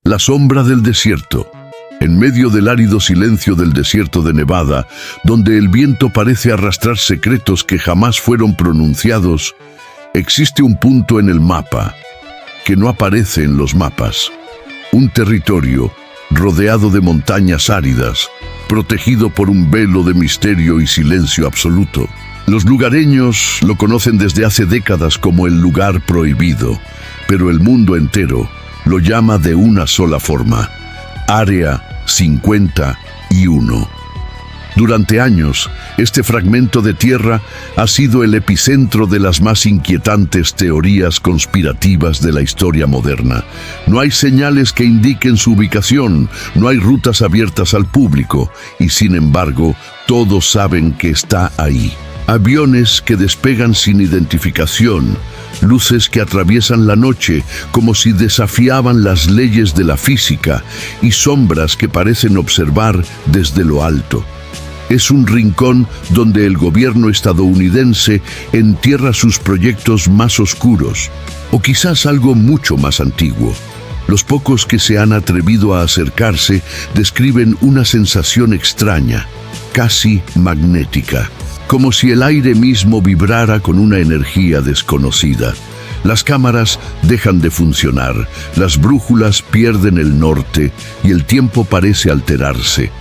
La sombra del desierto. En medio del árido silencio del desierto de Nevada, donde el viento parece arrastrar secretos que jamás fueron pronunciados, existe un punto en el mapa que no aparece en los mapas. Un territorio rodeado de montañas áridas, protegido por un velo de misterio y silencio absoluto. Los lugareños lo conocen desde hace décadas como el lugar prohibido, pero el mundo entero lo llama de una sola forma: Área 51. Durante años, este fragmento de tierra ha sido el epicentro de las más inquietantes teorías conspirativas de la historia moderna. No hay señales que indiquen su ubicación, no hay rutas abiertas al público, y sin embargo, todos saben que está ahí. Aviones que despegan sin identificación, luces que atraviesan la noche como si desafiaban las leyes de la física, y sombras que parecen observar desde lo alto. Es un rincón donde el gobierno estadounidense entierra sus proyectos más oscuros, o quizás algo mucho más antiguo. Los pocos que se han atrevido a acercarse describen una sensación extraña, casi magnética, como si el aire mismo vibrara con una energía desconocida. Las cámaras dejan de funcionar, las brújulas pierden el norte y el tiempo parece alterarse.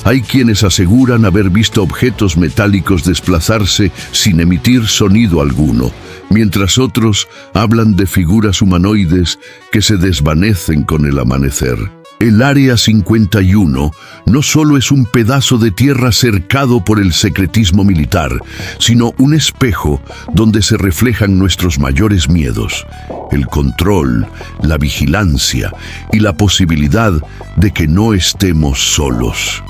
Hay quienes aseguran haber visto objetos metálicos desplazarse sin emitir sonido alguno, mientras otros hablan de figuras humanoides que se desvanecen con el amanecer. El Área 51 no solo es un pedazo de tierra cercado por el secretismo militar, sino un espejo donde se reflejan nuestros mayores miedos: el control, la vigilancia y la posibilidad de que no estemos solos.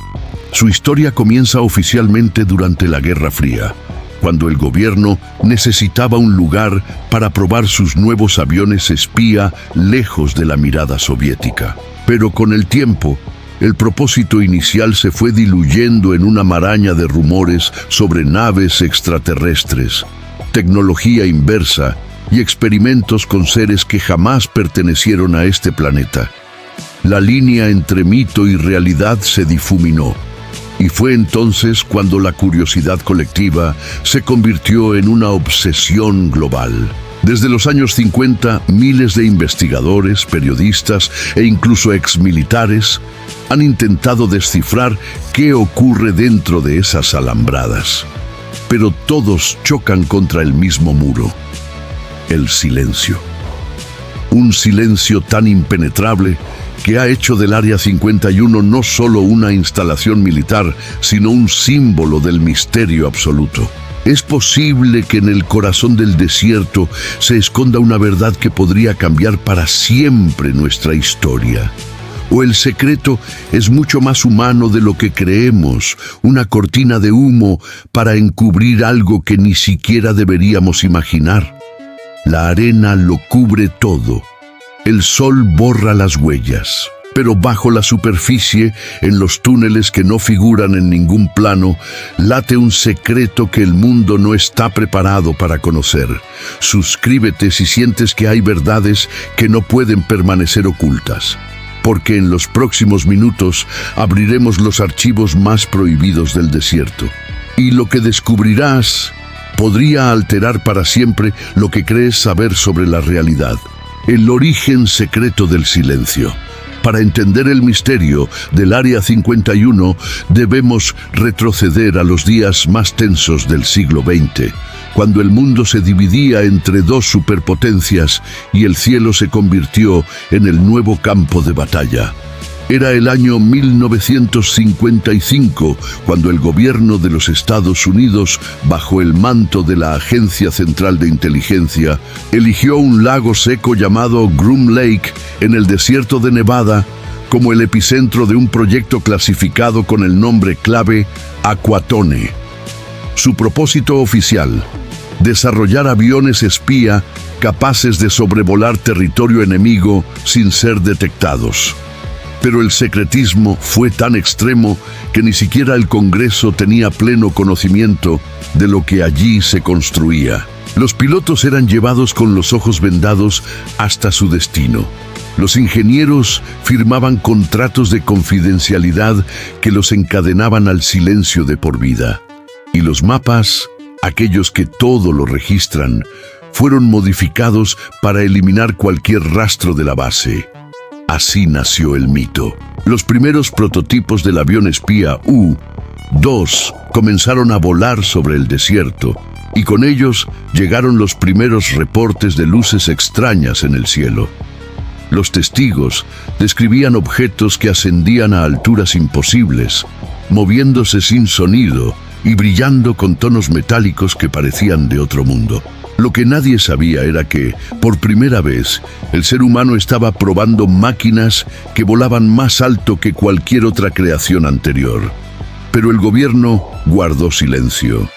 Su historia comienza oficialmente durante la Guerra Fría, cuando el gobierno necesitaba un lugar para probar sus nuevos aviones espía lejos de la mirada soviética. Pero con el tiempo, el propósito inicial se fue diluyendo en una maraña de rumores sobre naves extraterrestres, tecnología inversa y experimentos con seres que jamás pertenecieron a este planeta. La línea entre mito y realidad se difuminó. Y fue entonces cuando la curiosidad colectiva se convirtió en una obsesión global. Desde los años 50, miles de investigadores, periodistas e incluso exmilitares han intentado descifrar qué ocurre dentro de esas alambradas. Pero todos chocan contra el mismo muro: el silencio. Un silencio tan impenetrable que ha hecho del Área 51 no solo una instalación militar, sino un símbolo del misterio absoluto. ¿Es posible que en el corazón del desierto se esconda una verdad que podría cambiar para siempre nuestra historia? ¿O el secreto es mucho más humano de lo que creemos, una cortina de humo para encubrir algo que ni siquiera deberíamos imaginar? La arena lo cubre todo. El sol borra las huellas, pero bajo la superficie, en los túneles que no figuran en ningún plano, late un secreto que el mundo no está preparado para conocer. Suscríbete si sientes que hay verdades que no pueden permanecer ocultas, porque en los próximos minutos abriremos los archivos más prohibidos del desierto. Y lo que descubrirás podría alterar para siempre lo que crees saber sobre la realidad. El origen secreto del silencio. Para entender el misterio del Área 51, debemos retroceder a los días más tensos del siglo XX, cuando el mundo se dividía entre dos superpotencias y el cielo se convirtió en el nuevo campo de batalla. Era el año 1955, cuando el gobierno de los Estados Unidos, bajo el manto de la Agencia Central de Inteligencia, eligió un lago seco llamado Groom Lake en el desierto de Nevada como el epicentro de un proyecto clasificado con el nombre clave Aquatone. Su propósito oficial: desarrollar aviones espía capaces de sobrevolar territorio enemigo sin ser detectados. Pero el secretismo fue tan extremo que ni siquiera el Congreso tenía pleno conocimiento de lo que allí se construía. Los pilotos eran llevados con los ojos vendados hasta su destino. Los ingenieros firmaban contratos de confidencialidad que los encadenaban al silencio de por vida. Y los mapas, aquellos que todo lo registran, fueron modificados para eliminar cualquier rastro de la base. Así nació el mito. Los primeros prototipos del avión espía U-2 comenzaron a volar sobre el desierto, y con ellos llegaron los primeros reportes de luces extrañas en el cielo. Los testigos describían objetos que ascendían a alturas imposibles, moviéndose sin sonido y brillando con tonos metálicos que parecían de otro mundo. Lo que nadie sabía era que, por primera vez, el ser humano estaba probando máquinas que volaban más alto que cualquier otra creación anterior. Pero el gobierno guardó silencio,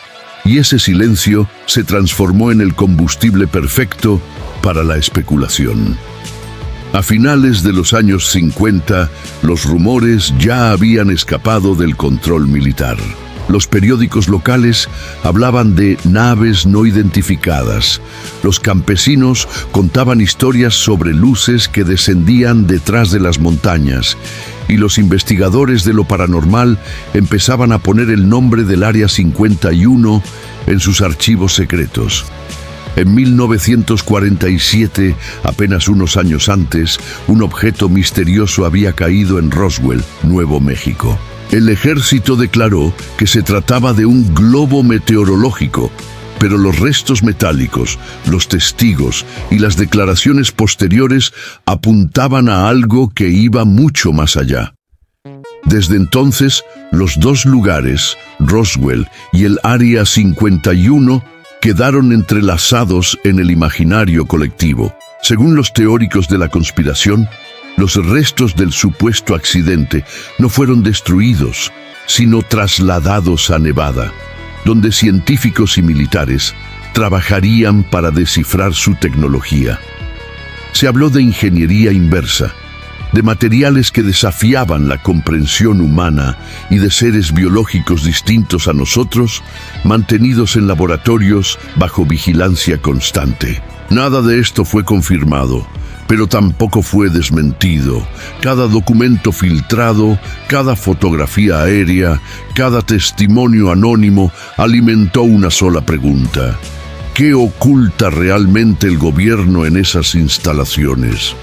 y ese silencio se transformó en el combustible perfecto para la especulación. A finales de los años 50, los rumores ya habían escapado del control militar. Los periódicos locales hablaban de naves no identificadas. Los campesinos contaban historias sobre luces que descendían detrás de las montañas. Y los investigadores de lo paranormal empezaban a poner el nombre del Área 51 en sus archivos secretos. En 1947, apenas unos años antes, un objeto misterioso había caído en Roswell, Nuevo México. El ejército declaró que se trataba de un globo meteorológico, pero los restos metálicos, los testigos y las declaraciones posteriores apuntaban a algo que iba mucho más allá. Desde entonces, los dos lugares, Roswell y el Área 51, quedaron entrelazados en el imaginario colectivo. Según los teóricos de la conspiración, los restos del supuesto accidente no fueron destruidos, sino trasladados a Nevada, donde científicos y militares trabajarían para descifrar su tecnología. Se habló de ingeniería inversa, de materiales que desafiaban la comprensión humana y de seres biológicos distintos a nosotros, mantenidos en laboratorios bajo vigilancia constante. Nada de esto fue confirmado, pero tampoco fue desmentido. Cada documento filtrado, cada fotografía aérea, cada testimonio anónimo alimentó una sola pregunta: ¿qué oculta realmente el gobierno en esas instalaciones?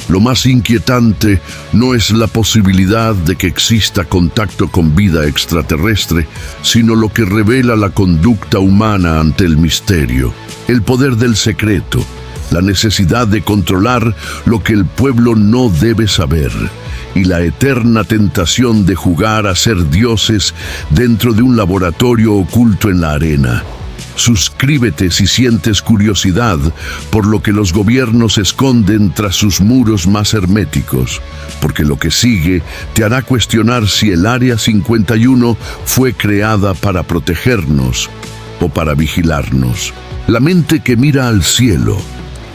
Lo más inquietante no es la posibilidad de que exista contacto con vida extraterrestre, sino lo que revela la conducta humana ante el misterio, el poder del secreto, la necesidad de controlar lo que el pueblo no debe saber, y la eterna tentación de jugar a ser dioses dentro de un laboratorio oculto en la arena. Suscríbete si sientes curiosidad por lo que los gobiernos esconden tras sus muros más herméticos, porque lo que sigue te hará cuestionar si el Área 51 fue creada para protegernos o para vigilarnos. La mente que mira al cielo.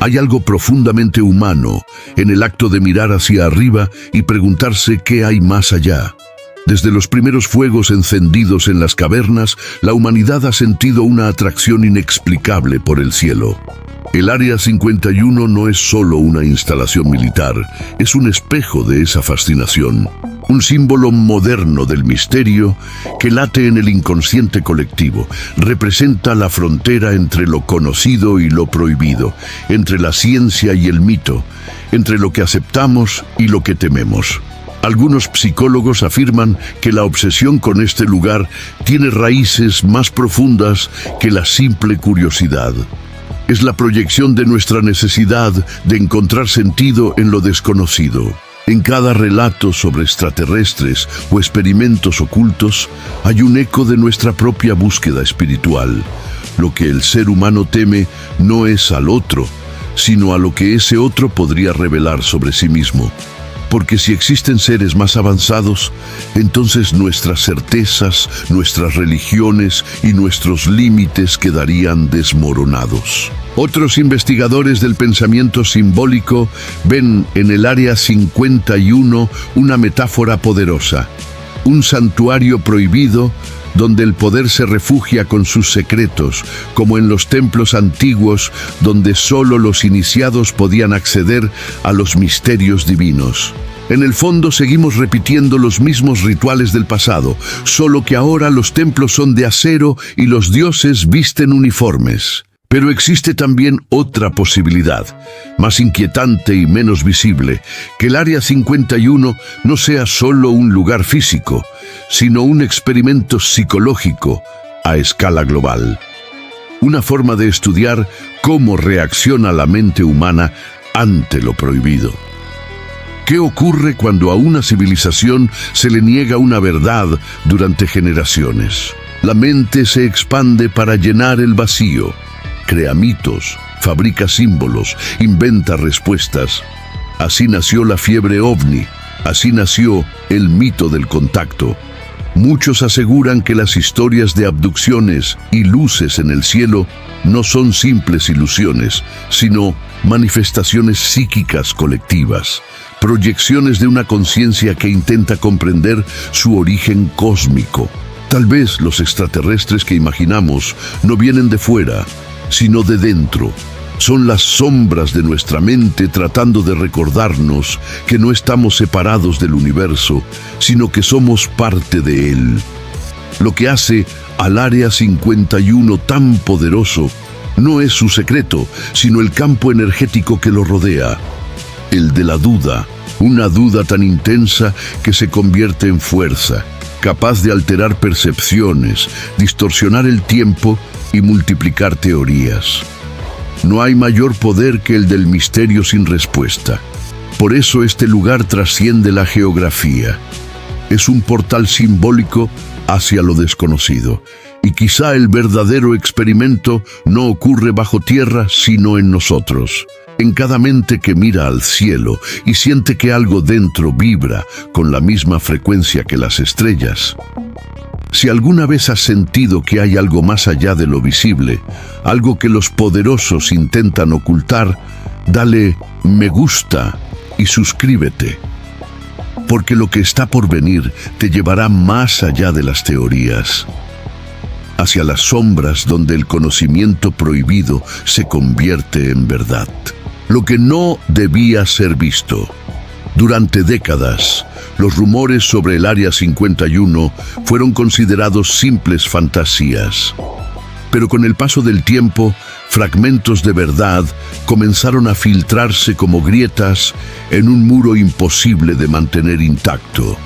Hay algo profundamente humano en el acto de mirar hacia arriba y preguntarse qué hay más allá. Desde los primeros fuegos encendidos en las cavernas, la humanidad ha sentido una atracción inexplicable por el cielo. El Área 51 no es solo una instalación militar, es un espejo de esa fascinación. Un símbolo moderno del misterio que late en el inconsciente colectivo. Representa la frontera entre lo conocido y lo prohibido, entre la ciencia y el mito, entre lo que aceptamos y lo que tememos. Algunos psicólogos afirman que la obsesión con este lugar tiene raíces más profundas que la simple curiosidad. Es la proyección de nuestra necesidad de encontrar sentido en lo desconocido. En cada relato sobre extraterrestres o experimentos ocultos hay un eco de nuestra propia búsqueda espiritual. Lo que el ser humano teme no es al otro, sino a lo que ese otro podría revelar sobre sí mismo. Porque si existen seres más avanzados, entonces nuestras certezas, nuestras religiones y nuestros límites quedarían desmoronados. Otros investigadores del pensamiento simbólico ven en el Área 51 una metáfora poderosa, un santuario prohibido donde el poder se refugia con sus secretos, como en los templos antiguos donde solo los iniciados podían acceder a los misterios divinos. En el fondo seguimos repitiendo los mismos rituales del pasado, solo que ahora los templos son de acero y los dioses visten uniformes. Pero existe también otra posibilidad, más inquietante y menos visible, que el Área 51 no sea solo un lugar físico, sino un experimento psicológico a escala global. Una forma de estudiar cómo reacciona la mente humana ante lo prohibido. ¿Qué ocurre cuando a una civilización se le niega una verdad durante generaciones? La mente se expande para llenar el vacío. Crea mitos, fabrica símbolos, inventa respuestas. Así nació la fiebre ovni, así nació el mito del contacto. Muchos aseguran que las historias de abducciones y luces en el cielo no son simples ilusiones, sino manifestaciones psíquicas colectivas, proyecciones de una conciencia que intenta comprender su origen cósmico. Tal vez los extraterrestres que imaginamos no vienen de fuera, sino de dentro. Son las sombras de nuestra mente tratando de recordarnos que no estamos separados del universo, sino que somos parte de él. Lo que hace al Área 51 tan poderoso no es su secreto, sino el campo energético que lo rodea. El de la duda, una duda tan intensa que se convierte en fuerza, capaz de alterar percepciones, distorsionar el tiempo y multiplicar teorías. No hay mayor poder que el del misterio sin respuesta. Por eso este lugar trasciende la geografía. Es un portal simbólico hacia lo desconocido. Y quizá el verdadero experimento no ocurre bajo tierra, sino en nosotros. En cada mente que mira al cielo y siente que algo dentro vibra con la misma frecuencia que las estrellas. Si alguna vez has sentido que hay algo más allá de lo visible, algo que los poderosos intentan ocultar, dale me gusta y suscríbete. Porque lo que está por venir te llevará más allá de las teorías, hacia las sombras donde el conocimiento prohibido se convierte en verdad. Lo que no debía ser visto. Durante décadas, los rumores sobre el Área 51 fueron considerados simples fantasías. Pero con el paso del tiempo, fragmentos de verdad comenzaron a filtrarse como grietas en un muro imposible de mantener intacto.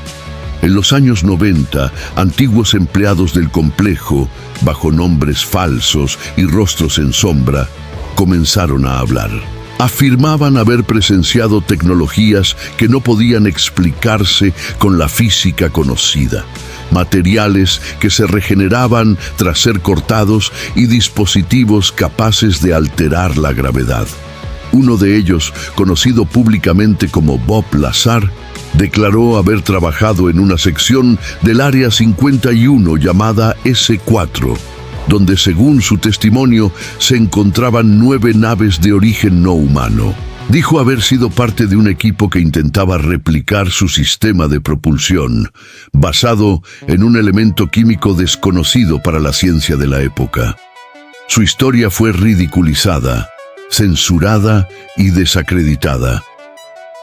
En los años 90, antiguos empleados del complejo, bajo nombres falsos y rostros en sombra, comenzaron a hablar. Afirmaban haber presenciado tecnologías que no podían explicarse con la física conocida, materiales que se regeneraban tras ser cortados y dispositivos capaces de alterar la gravedad. Uno de ellos, conocido públicamente como Bob Lazar, declaró haber trabajado en una sección del Área 51 llamada S4, donde según su testimonio se encontraban 9 naves de origen no humano. Dijo haber sido parte de un equipo que intentaba replicar su sistema de propulsión, basado en un elemento químico desconocido para la ciencia de la época. Su historia fue ridiculizada, censurada y desacreditada.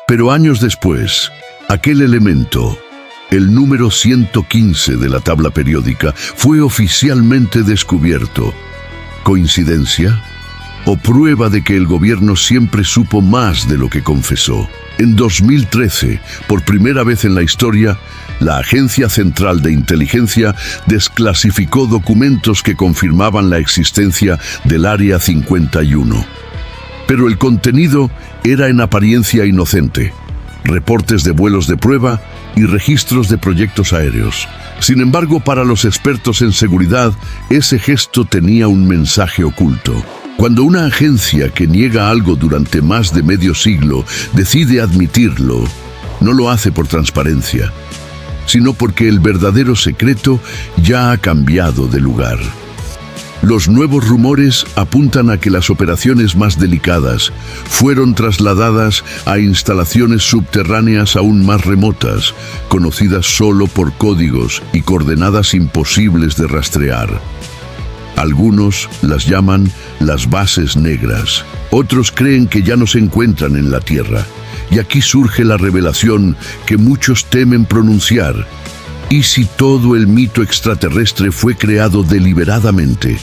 Pero años después, aquel elemento, el número 115 de la tabla periódica, fue oficialmente descubierto. ¿Coincidencia? ¿O prueba de que el gobierno siempre supo más de lo que confesó? En 2013, por primera vez en la historia, la Agencia Central de Inteligencia desclasificó documentos que confirmaban la existencia del Área 51. Pero el contenido era en apariencia inocente. Reportes de vuelos de prueba y registros de proyectos aéreos. Sin embargo, para los expertos en seguridad, ese gesto tenía un mensaje oculto. Cuando una agencia que niega algo durante más de medio siglo decide admitirlo, no lo hace por transparencia, sino porque el verdadero secreto ya ha cambiado de lugar. Los nuevos rumores apuntan a que las operaciones más delicadas fueron trasladadas a instalaciones subterráneas aún más remotas, conocidas solo por códigos y coordenadas imposibles de rastrear. Algunos las llaman las bases negras. Otros creen que ya no se encuentran en la Tierra. Y aquí surge la revelación que muchos temen pronunciar. ¿Y si todo el mito extraterrestre fue creado deliberadamente?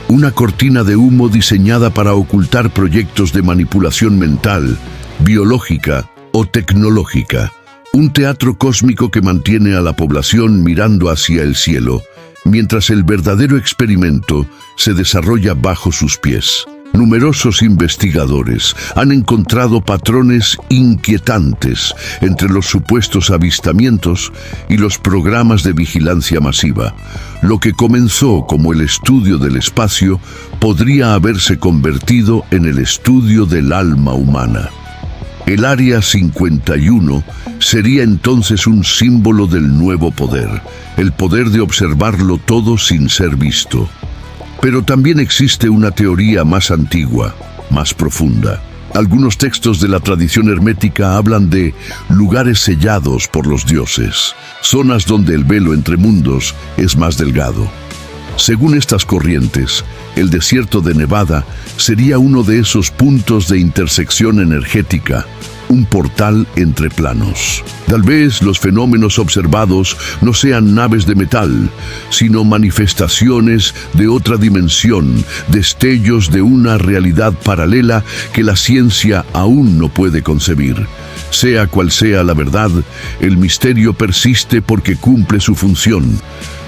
Una cortina de humo diseñada para ocultar proyectos de manipulación mental, biológica o tecnológica. Un teatro cósmico que mantiene a la población mirando hacia el cielo, mientras el verdadero experimento se desarrolla bajo sus pies. Numerosos investigadores han encontrado patrones inquietantes entre los supuestos avistamientos y los programas de vigilancia masiva. Lo que comenzó como el estudio del espacio podría haberse convertido en el estudio del alma humana. El Área 51 sería entonces un símbolo del nuevo poder, el poder de observarlo todo sin ser visto. Pero también existe una teoría más antigua, más profunda. Algunos textos de la tradición hermética hablan de lugares sellados por los dioses, zonas donde el velo entre mundos es más delgado. Según estas corrientes, el desierto de Nevada sería uno de esos puntos de intersección energética, un portal entre planos. Tal vez los fenómenos observados no sean naves de metal, sino manifestaciones de otra dimensión, destellos de una realidad paralela que la ciencia aún no puede concebir. Sea cual sea la verdad, el misterio persiste porque cumple su función.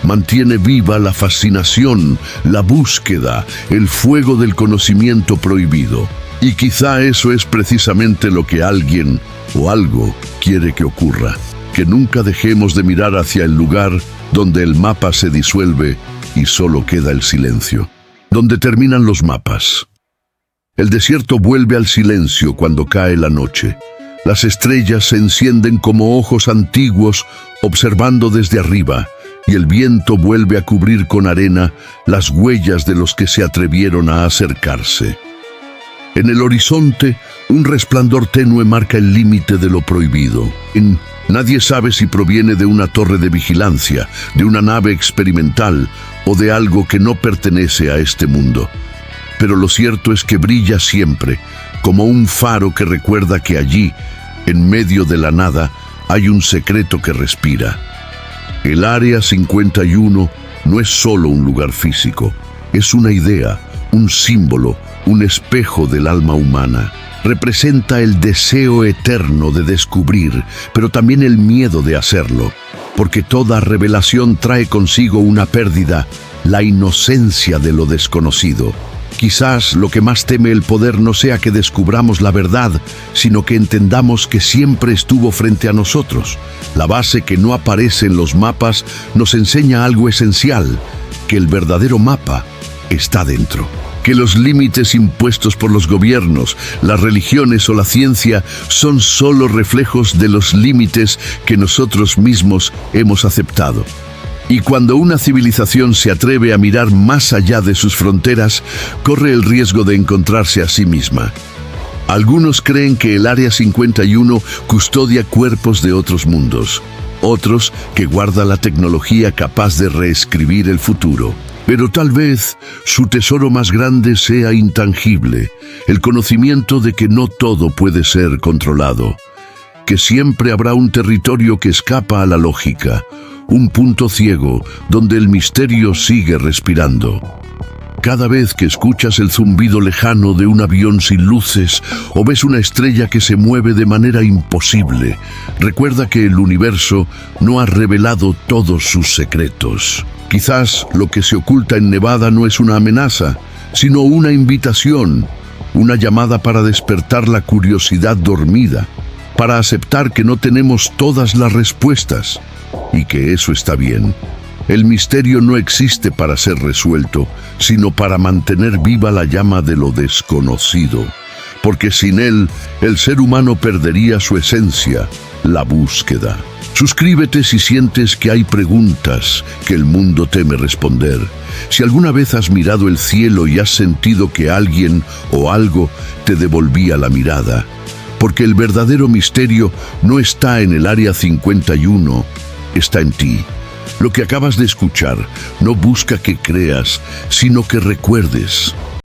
Mantiene viva la fascinación, la búsqueda, el fuego del conocimiento prohibido. Y quizá eso es precisamente lo que alguien o algo quiere que ocurra. Que nunca dejemos de mirar hacia el lugar donde el mapa se disuelve y solo queda el silencio. Donde terminan los mapas. El desierto vuelve al silencio cuando cae la noche. Las estrellas se encienden como ojos antiguos observando desde arriba, y el viento vuelve a cubrir con arena las huellas de los que se atrevieron a acercarse. En el horizonte, un resplandor tenue marca el límite de lo prohibido. Nadie sabe si proviene de una torre de vigilancia, de una nave experimental o de algo que no pertenece a este mundo. Pero lo cierto es que brilla siempre, como un faro que recuerda que allí, en medio de la nada, hay un secreto que respira. El Área 51 no es solo un lugar físico, es una idea, un símbolo, un espejo del alma humana. Representa el deseo eterno de descubrir, pero también el miedo de hacerlo, porque toda revelación trae consigo una pérdida, la inocencia de lo desconocido. Quizás lo que más teme el poder no sea que descubramos la verdad, sino que entendamos que siempre estuvo frente a nosotros. La base que no aparece en los mapas nos enseña algo esencial, que el verdadero mapa está dentro. Que los límites impuestos por los gobiernos, las religiones o la ciencia son solo reflejos de los límites que nosotros mismos hemos aceptado. Y cuando una civilización se atreve a mirar más allá de sus fronteras, corre el riesgo de encontrarse a sí misma. Algunos creen que el Área 51 custodia cuerpos de otros mundos, otros que guarda la tecnología capaz de reescribir el futuro. Pero tal vez su tesoro más grande sea intangible, el conocimiento de que no todo puede ser controlado, que siempre habrá un territorio que escapa a la lógica, un punto ciego donde el misterio sigue respirando. Cada vez que escuchas el zumbido lejano de un avión sin luces o ves una estrella que se mueve de manera imposible, recuerda que el universo no ha revelado todos sus secretos. Quizás lo que se oculta en Nevada no es una amenaza, sino una invitación, una llamada para despertar la curiosidad dormida, para aceptar que no tenemos todas las respuestas y que eso está bien. El misterio no existe para ser resuelto, sino para mantener viva la llama de lo desconocido, porque sin él, el ser humano perdería su esencia, la búsqueda. Suscríbete si sientes que hay preguntas que el mundo teme responder. Si alguna vez has mirado el cielo y has sentido que alguien o algo te devolvía la mirada. Porque el verdadero misterio no está en el Área 51, está en ti. Lo que acabas de escuchar no busca que creas, sino que recuerdes.